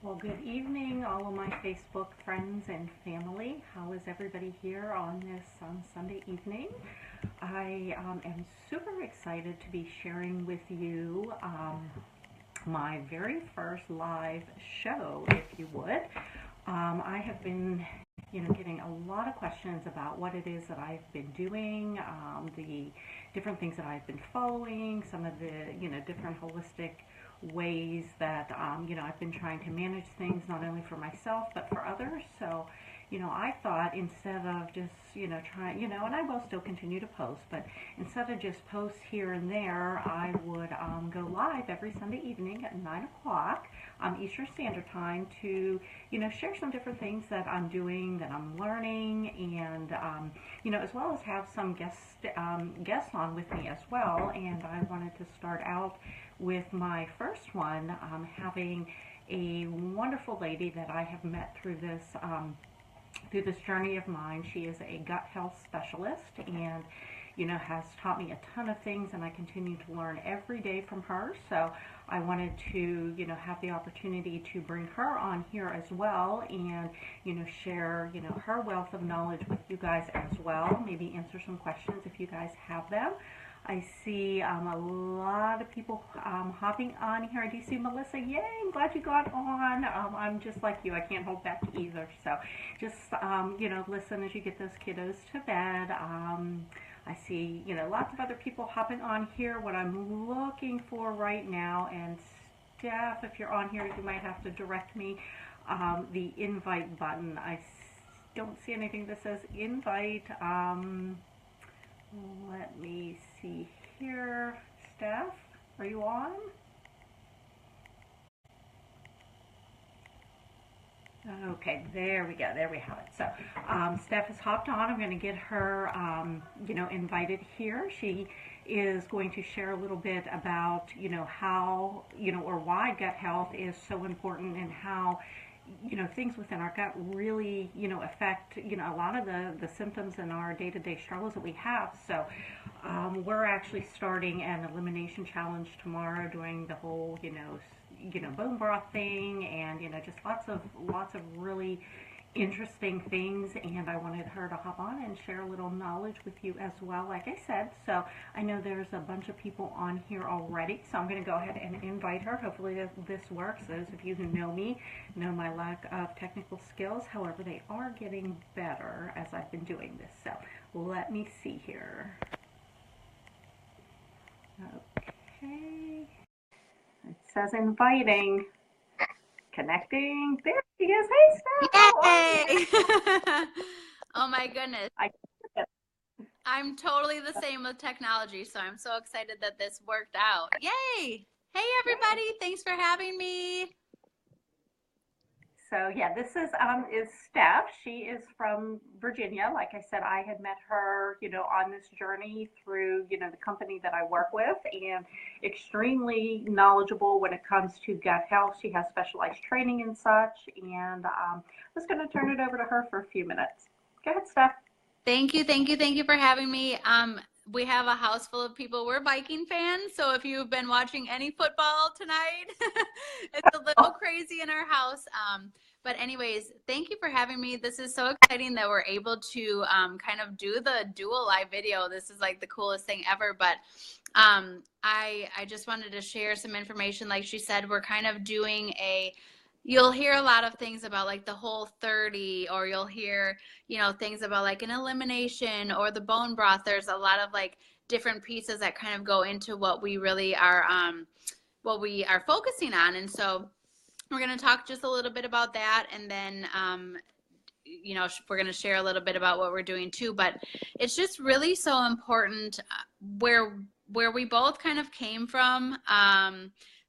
Well, good evening, all of my Facebook friends and family. How is everybody here on this Sunday evening? I am super excited to be sharing with you my very first live show, if you would. I have been, getting a lot of questions about what it is that I've been doing, the different things that I've been following, some of the, different holistic ways that, I've been trying to manage things not only for myself but for others. So, I thought instead of just, trying, and I will still continue to post, but instead of just posts here and there, I would go live every Sunday evening at 9 o'clock Eastern Standard Time to, share some different things that I'm doing, that I'm learning, and, as well as have some guests on with me as well. And I wanted to start out with my first one, having a wonderful lady that I have met through this journey of mine. She is a gut health specialist and has taught me a ton of things, and I continue to learn every day from her. So I wanted to, have the opportunity to bring her on here as well and, share, her wealth of knowledge with you guys as well. Maybe answer some questions if you guys have them. I see a lot of people hopping on here. I do see Melissa. Yay, I'm glad you got on. I'm just like you. I can't hold back either. So just, listen as you get those kiddos to bed. I see, lots of other people hopping on here. What I'm looking for right now, and Steph, if you're on here, you might have to direct me, the invite button. Don't see anything that says invite. Let me see here. Steph, are you on? Okay, there we go. There we have it. So Steph has hopped on. I'm going to get her, invited here. She is going to share a little bit about, how, or why gut health is so important, and how, things within our gut really, affect, a lot of the symptoms and our day-to-day struggles that we have. So we're actually starting an elimination challenge tomorrow, doing the whole, bone broth thing, and, just lots of really interesting things. And I wanted her to hop on and share a little knowledge with you as well, like I said. So I know there's a bunch of people on here already, so I'm going to go ahead and invite her. Hopefully this works. Those of you who know me know my lack of technical skills. However, they are getting better as I've been doing this. So let me see here. Okay. It says inviting. Connecting. There she is. Hey, Steph, how are you? Yay! Oh my goodness. I I'm totally the same with technology, so I'm so excited that this worked out. Yay! Hey Yay. everybody, thanks for having me. So yeah, this is Steph. She is from Virginia. Like I said, I had met her, on this journey through, the company that I work with, and extremely knowledgeable when it comes to gut health. She has specialized training and such, and I'm just going to turn it over to her for a few minutes. Go ahead, Steph. Thank you for having me. We have a house full of people. We're Viking fans, so if you've been watching any football tonight, it's a little crazy in our house. But anyways, thank you for having me. This is so exciting that we're able to kind of do the dual live video. This is like the coolest thing ever. But I just wanted to share some information. Like she said, we're kind of doing you'll hear a lot of things about like the Whole30, or you'll hear, things about like an elimination or the bone broth. There's a lot of like different pieces that kind of go into what we really are, what we are focusing on. And so we're going to talk just a little bit about that. And then, we're going to share a little bit about what we're doing too. But it's just really so important where we both kind of came from.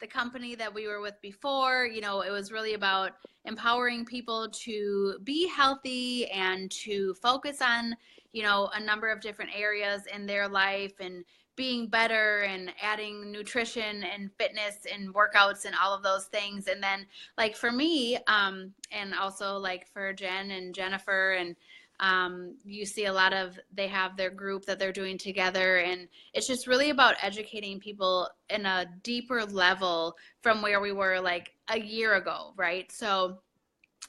The company that we were with before, it was really about empowering people to be healthy and to focus on, a number of different areas in their life, and being better and adding nutrition and fitness and workouts and all of those things. And then like for me, and also like for Jen and Jennifer and You see a lot of, they have their group that they're doing together, and it's just really about educating people in a deeper level from where we were like a year ago, right? So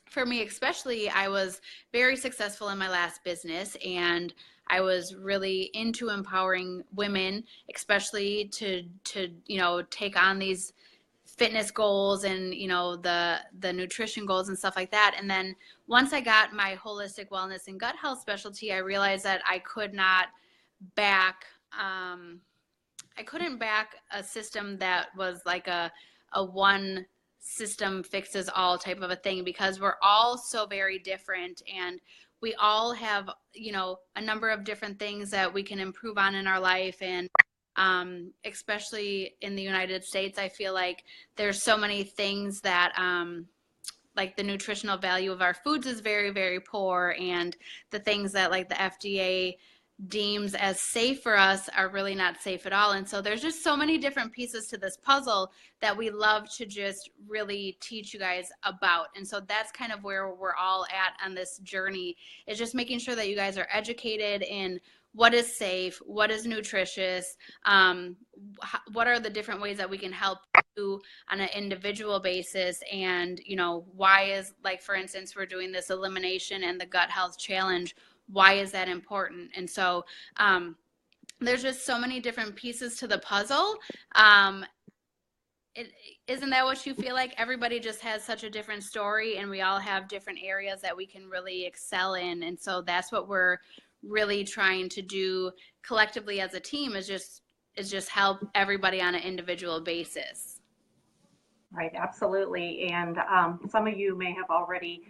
for me especially, I was very successful in my last business, and I was really into empowering women, especially to take on these fitness goals and the nutrition goals and stuff like that. And then once I got my holistic wellness and gut health specialty, I realized that I could not back I couldn't back a system that was like a one system fixes all type of a thing, because we're all so very different, and we all have a number of different things that we can improve on in our life. And especially in the United States, I feel like there's so many things that like the nutritional value of our foods is very, very poor, and the things that like the FDA deems as safe for us are really not safe at all. And so there's just so many different pieces to this puzzle that we love to just really teach you guys about. And so that's kind of where we're all at on this journey, is just making sure that you guys are educated in what is safe, what is nutritious, what are the different ways that we can help you on an individual basis. And why is, like, for instance, we're doing this elimination and the gut health challenge. Why is that important? And so there's just so many different pieces to the puzzle. Isn't that what you feel like? Everybody just has such a different story, and we all have different areas that we can really excel in. And so that's what we're really trying to do collectively as a team, is just help everybody on an individual basis. Right, absolutely. And some of you may have already,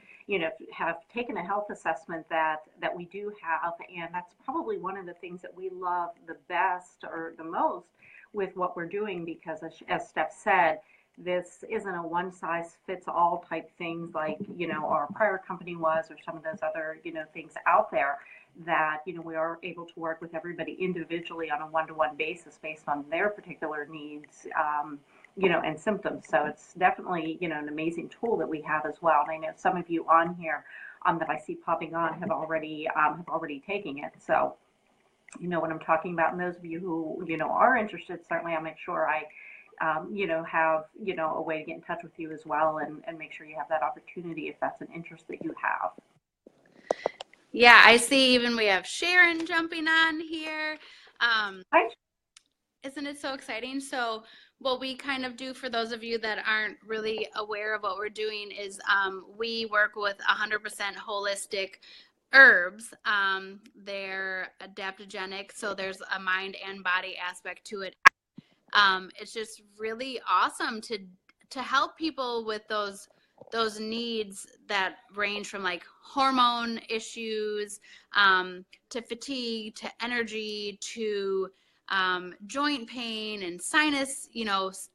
have taken a health assessment that we do have, and that's probably one of the things that we love the best or the most with what we're doing, because as Steph said, this isn't a one size fits all type things like, our prior company was, or some of those other, things out there, that, we are able to work with everybody individually on a one-to-one basis based on their particular needs, and symptoms. So it's definitely, an amazing tool that we have as well. And I know some of you on here that I see popping on have already taken it. So you know what I'm talking about. And those of you who, are interested, certainly I'll make sure I, have, a way to get in touch with you as well, and make sure you have that opportunity if that's an interest that you have. Yeah, I see even we have Sharon jumping on here. Hi. Isn't it so exciting? So what we kind of do, for those of you that aren't really aware of what we're doing, is we work with 100% holistic herbs. They're adaptogenic, so there's a mind and body aspect to it. It's just really awesome to help people with those needs that range from like hormone issues, to fatigue, to energy, to joint pain and sinus,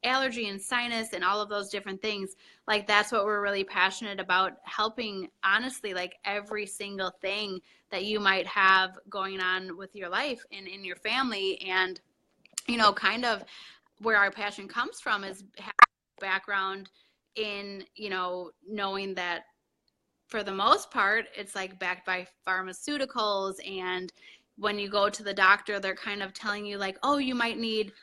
allergy and sinus and all of those different things. Like, that's what we're really passionate about, helping, honestly, like every single thing that you might have going on with your life and in your family. And kind of where our passion comes from is having a background in, knowing that for the most part, it's like backed by pharmaceuticals. And when you go to the doctor, they're kind of telling you like, oh, you might need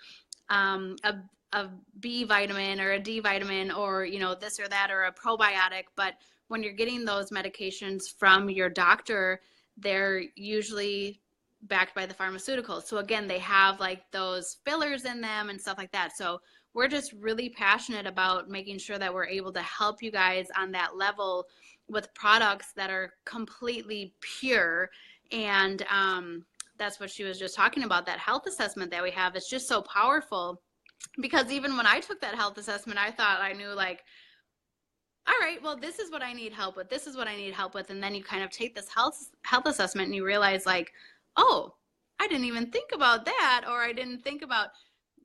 a B vitamin or a D vitamin, or, this or that, or a probiotic. But when you're getting those medications from your doctor, they're usually backed by the pharmaceuticals. So again, they have like those fillers in them and stuff like that. So we're just really passionate about making sure that we're able to help you guys on that level with products that are completely pure. And that's what she was just talking about, that health assessment that we have. It's just so powerful, because even when I took that health assessment, I thought I knew, like, all right, well, this is what I need help with. This is what I need help with. And then you kind of take this health assessment and you realize like, oh, I didn't even think about that. Or I didn't think about,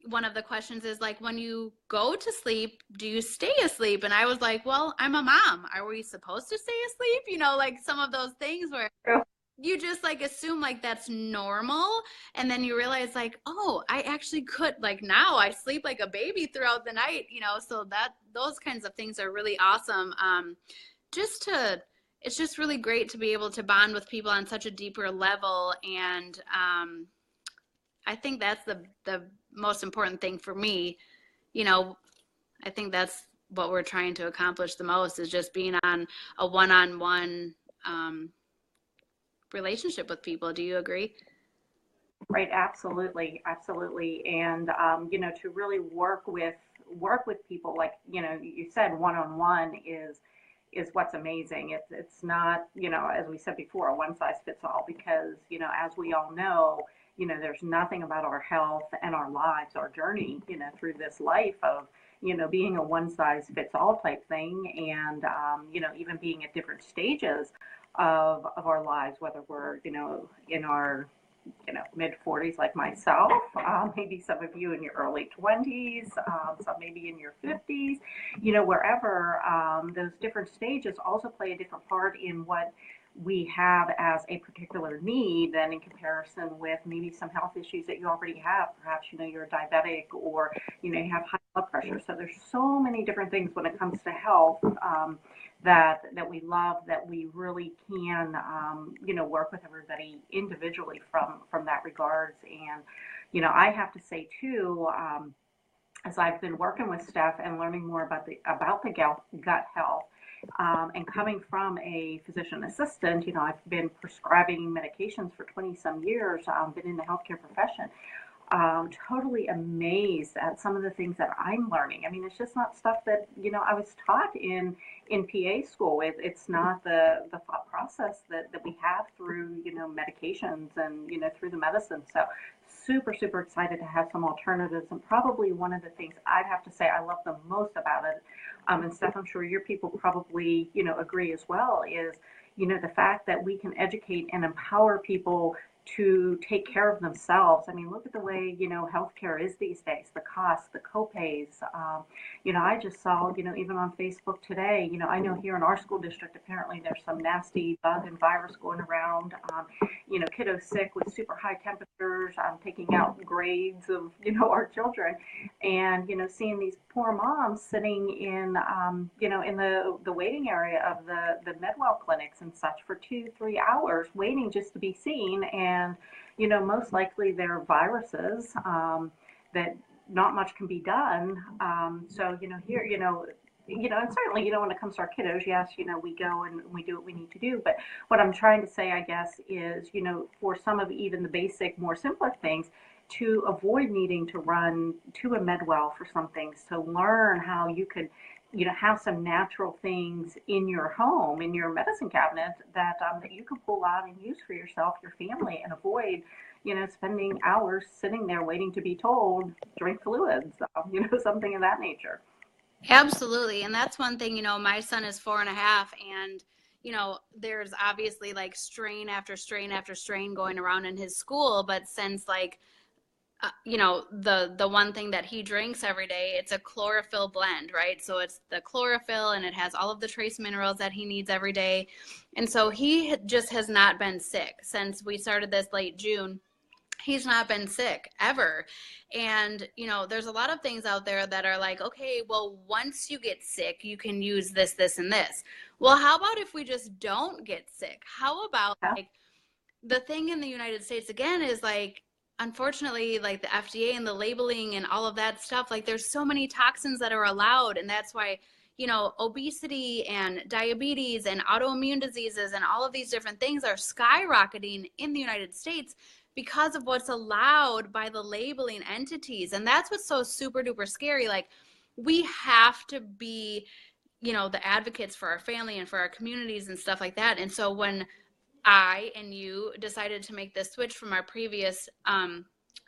one of the questions is like, when you go to sleep, do you stay asleep? And I was like, well, I'm a mom. Are we supposed to stay asleep? Like some of those things where you just like assume like that's normal. And then you realize like, oh, I actually could, like, now I sleep like a baby throughout the night, so that those kinds of things are really awesome. Just to it's just really great to be able to bond with people on such a deeper level. And I think that's the most important thing for me. You know, I think that's what we're trying to accomplish the most, is just being on a one-on-one relationship with people. Do you agree? Right, absolutely, absolutely. And to really work with people, like you said, one on one is what's amazing. It's not, as we said before, a one size fits all, because as we all know, there's nothing about our health and our lives, our journey, through this life of being a one size fits all type thing. And even being at different stages of our lives, whether we're in our mid 40s like myself, maybe some of you in your early 20s, some maybe in your 50s, wherever. Those different stages also play a different part in what we have as a particular need than in comparison with maybe some health issues that you already have. Perhaps you're diabetic, or you have high blood pressure. So there's so many different things when it comes to health, that we love, that we really can work with everybody individually from that regards. And I have to say too, as I've been working with Steph and learning more about the gut health, and coming from a physician assistant, I've been prescribing medications for 20 some years, been in the healthcare profession. Totally amazed at some of the things that I'm learning. I mean, it's just not stuff that I was taught in PA school. It's not the thought process that we have through medications and through the medicine. So super super excited to have some alternatives. And probably one of the things I'd have to say I love the most about it, and Steph, I'm sure your people probably agree as well, is the fact that we can educate and empower people to take care of themselves. I mean, look at the way, healthcare is these days, the costs, the copays. I just saw, even on Facebook today, I know here in our school district, apparently there's some nasty bug and virus going around. Kiddos sick with super high temperatures, taking out grades of, our children. And, seeing these poor moms sitting in the waiting area of the Medwell clinics and such for 2-3 hours waiting just to be seen. And, most likely they're viruses, that not much can be done. So, here, and certainly, when it comes to our kiddos, yes, we go and we do what we need to do. But what I'm trying to say, I guess, is, for some of even the basic, more simpler things, to avoid needing to run to a Medwell for some things, to learn how you could, have some natural things in your home, in your medicine cabinet, that you can pull out and use for yourself, your family, and avoid, spending hours sitting there waiting to be told, drink fluids, something of that nature. Absolutely. And that's one thing, my son is 4.5, and, there's obviously like strain after strain after strain going around in his school. But since like, the one thing that he drinks every day, it's a chlorophyll blend, right? So it's the chlorophyll, and it has all of the trace minerals that he needs every day. And so he just has not been sick since we started this late June. He's not been sick ever. And, there's a lot of things out there that are like, okay, well, once you get sick, you can use this, this, and this. Well, how about if we just don't get sick? How about, like, the thing in the United States, again, is like, unfortunately, like the FDA and the labeling and all of that stuff, like there's so many toxins that are allowed. And that's why, obesity and diabetes and autoimmune diseases and all of these different things are skyrocketing in the United States because of what's allowed by the labeling entities. And that's what's so super duper scary. Like, we have to be, the advocates for our family and for our communities and stuff like that. And so when I and you decided to make this switch from our previous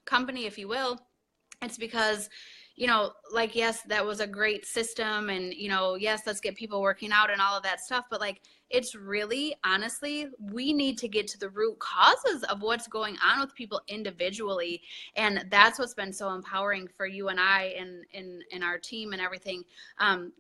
company, if you will, it's because, like, yes, that was a great system, and, yes, let's get people working out and all of that stuff. But like, it's really, honestly, we need to get to the root causes of what's going on with people individually. And that's what's been so empowering for you and I in our team and everything.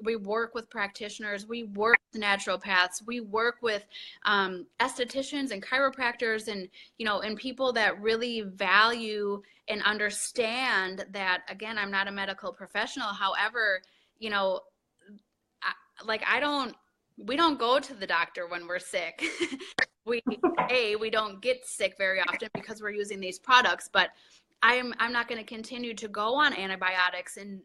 We work with practitioners, we work with naturopaths, we work with estheticians and chiropractors, and, and people that really value and understand that, again, I'm not a medical professional. However, I don't we don't go to the doctor when we're sick. We don't get sick very often because we're using these products, but I'm not going to continue to go on antibiotics and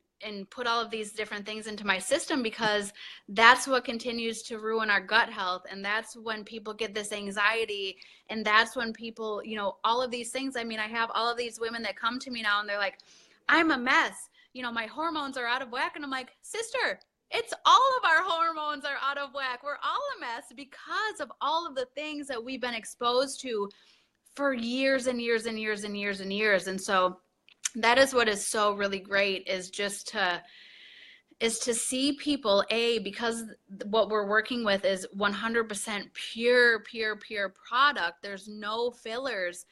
put all of these different things into my system, because that's what continues to ruin our gut health. And that's when people get this anxiety, and that's when people, all of these things. I mean, I have all of these women that come to me now and they're like, I'm a mess, my hormones are out of whack. And I'm like, sister, it's all of our hormones are out of whack. We're all a mess because of all of the things that we've been exposed to for years and years and years and years and years. And so that is what is so really great, is to see people, because what we're working with is 100% pure product. There's no fillers.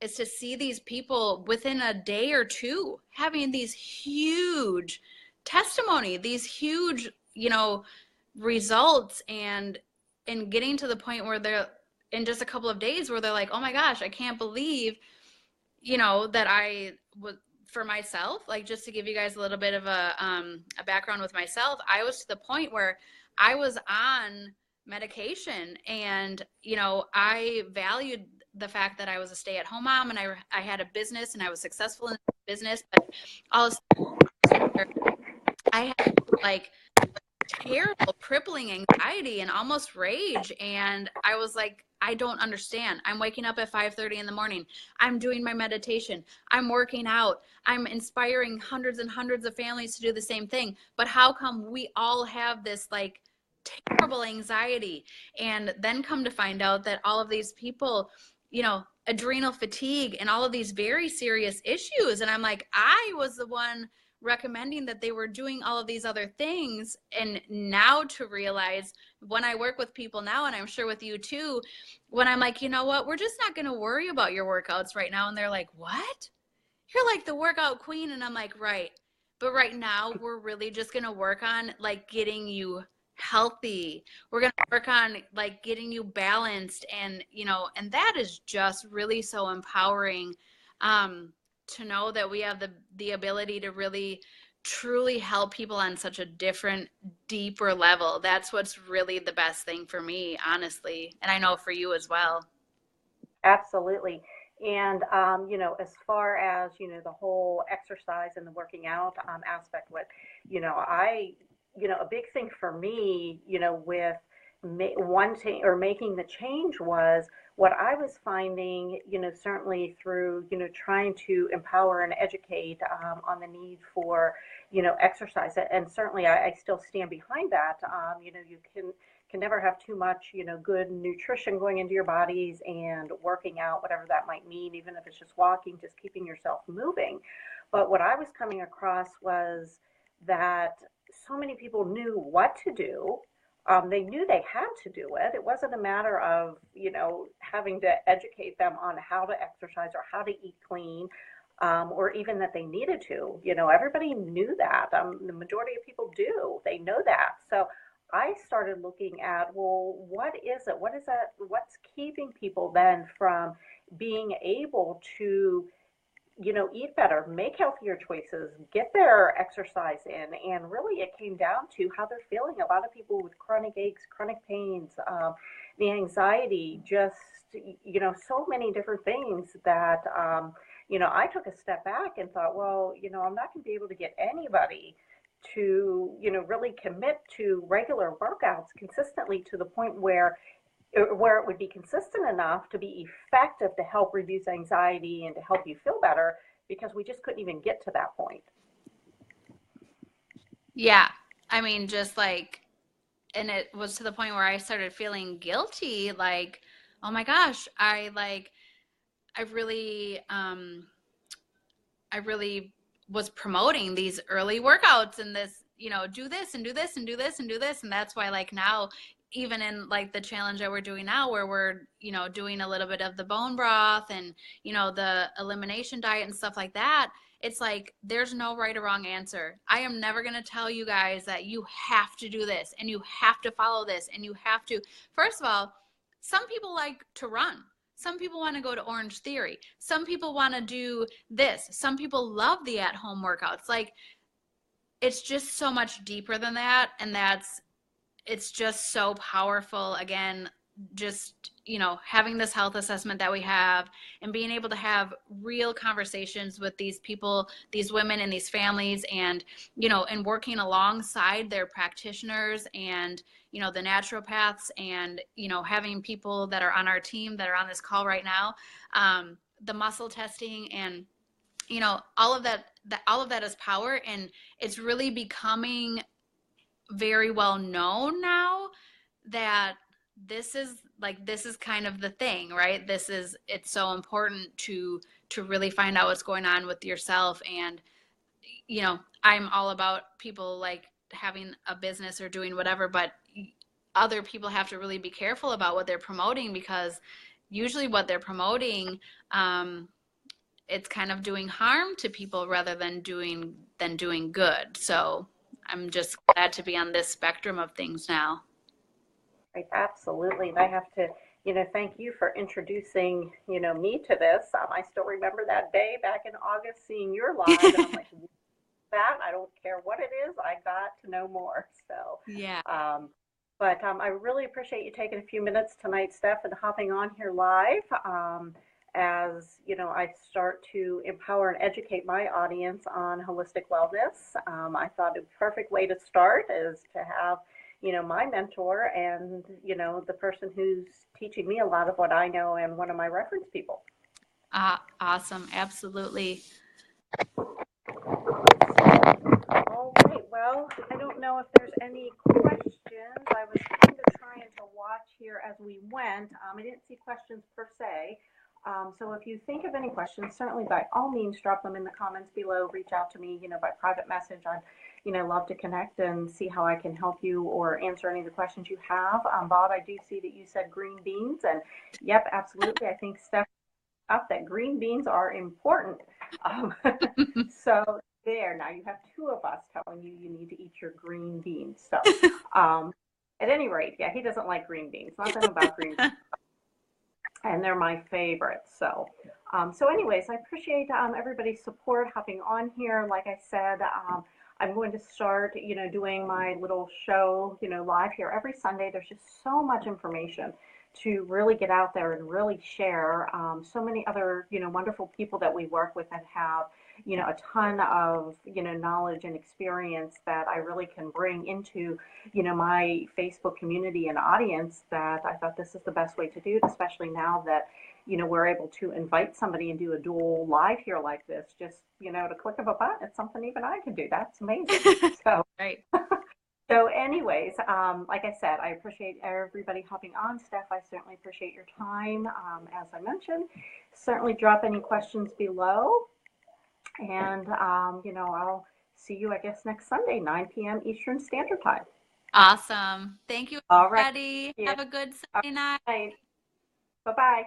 Is to see these people within a day or two having these huge testimony, these huge, results, and getting to the point where they're in just a couple of days where they're like, oh my gosh, I can't believe, that I was, for myself, like, just to give you guys a little bit of a background with myself, I was to the point where I was on medication, and, I valued the fact that I was a stay-at-home mom, and I had a business, and I was successful in business, but all of a sudden I had like terrible crippling anxiety and almost rage, and I was like, I don't understand. I'm waking up at 5:30 in the morning, I'm doing my meditation, I'm working out, I'm inspiring hundreds and hundreds of families to do the same thing, but how come we all have this like terrible anxiety? And then come to find out that all of these people, adrenal fatigue and all of these very serious issues, and I'm like, I was the one recommending that they were doing all of these other things. And now to realize, when I work with people now, and I'm sure with you too, when I'm like, you know what, we're just not going to worry about your workouts right now. And they're like, what? You're like the workout queen. And I'm like, right. But right now we're really just going to work on like getting you healthy. We're going to work on like getting you balanced, and, and that is just really so empowering. To know that we have the ability to really truly help people on such a different, deeper level. That's what's really the best thing for me, honestly. And I know for you as well. Absolutely. And, as far as, the whole exercise and the working out aspect, a big thing for me, with wanting or making the change was what I was finding, certainly through, trying to empower and educate on the need for, exercise. And certainly I still stand behind that. You can never have too much, good nutrition going into your bodies and working out, whatever that might mean, even if it's just walking, just keeping yourself moving. But what I was coming across was that so many people knew what to do. They knew they had to do it. It wasn't a matter of, having to educate them on how to exercise or how to eat clean, or even that they needed to. Everybody knew that. The majority of people do. They know that. So I started looking at, well, what is it? What is that? What's keeping people then from being able to, eat better, make healthier choices, get their exercise in? And really, it came down to how they're feeling. A lot of people with chronic aches, chronic pains, the anxiety, just, so many different things that, I took a step back and thought, well, I'm not going to be able to get anybody to, really commit to regular workouts consistently to the point where it would be consistent enough to be effective to help reduce anxiety and to help you feel better, because we just couldn't even get to that point. Yeah. I mean, just like, and it was to the point where I started feeling guilty, like, oh my gosh, I really, I really was promoting these early workouts and this, do this and do this and do this and do this. And that's why, like, now, even in like the challenge that we're doing now, where we're, doing a little bit of the bone broth and, the elimination diet and stuff like that, it's like, there's no right or wrong answer. I am never going to tell you guys that you have to do this and you have to follow this and you have to. First of all, some people like to run. Some people want to go to Orange Theory. Some people want to do this. Some people love the at-home workouts. Like, it's just so much deeper than that. And it's just so powerful. Again, just, you know, having this health assessment that we have and being able to have real conversations with these people, these women and these families, and, you know, and working alongside their practitioners and, you know, the naturopaths, and, you know, having people that are on our team that are on this call right now, the muscle testing, and, you know, all of that is power. And it's really becoming very well known now that this is kind of the thing, right? It's so important to really find out what's going on with yourself. And, you know, I'm all about people like having a business or doing whatever, but other people have to really be careful about what they're promoting, because usually what they're promoting, it's kind of doing harm to people rather than doing good. So I'm just glad to be on this spectrum of things now. Right, absolutely. And I have to, thank you for introducing, me to this. I still remember that day back in August seeing your live, and I'm like, that, I don't care what it is, I got to know more. So, Yeah. I really appreciate you taking a few minutes tonight, Steph, and hopping on here live. As I start to empower and educate my audience on holistic wellness, I thought a perfect way to start is to have my mentor and the person who's teaching me a lot of what I know and one of my reference people. Awesome. Absolutely. All right. Well, I don't know if there's any questions. I was kind of trying to watch here as we went. I didn't see questions per se. So if you think of any questions, certainly by all means drop them in the comments below. Reach out to me, by private message. I'd, love to connect and see how I can help you or answer any of the questions you have. Bob, I do see that you said green beans, and yep, absolutely. I think Steph up that green beans are important. Um, so there, now you have two of us telling you you need to eat your green beans. So at any rate, yeah, he doesn't like green beans. Nothing about green beans. And they're my favorite. So anyways, I appreciate everybody's support hopping on here. Like I said, I'm going to start, doing my little show, live here every Sunday. There's just so much information to really get out there and really share. So many other, wonderful people that we work with and have, a ton of, knowledge and experience that I really can bring into, my Facebook community and audience, that I thought this is the best way to do it, especially now that, we're able to invite somebody and do a dual live here like this, just, the click of a button. It's something even I can do. That's amazing. So, Right. So anyways, like I said, I appreciate everybody hopping on. Steph, I certainly appreciate your time. As I mentioned, certainly drop any questions below. And, I'll see you, I guess, next Sunday, 9 p.m. Eastern Standard Time. Awesome. Thank you, All right. everybody. Yeah. Have a good All Sunday night. right. Bye-bye.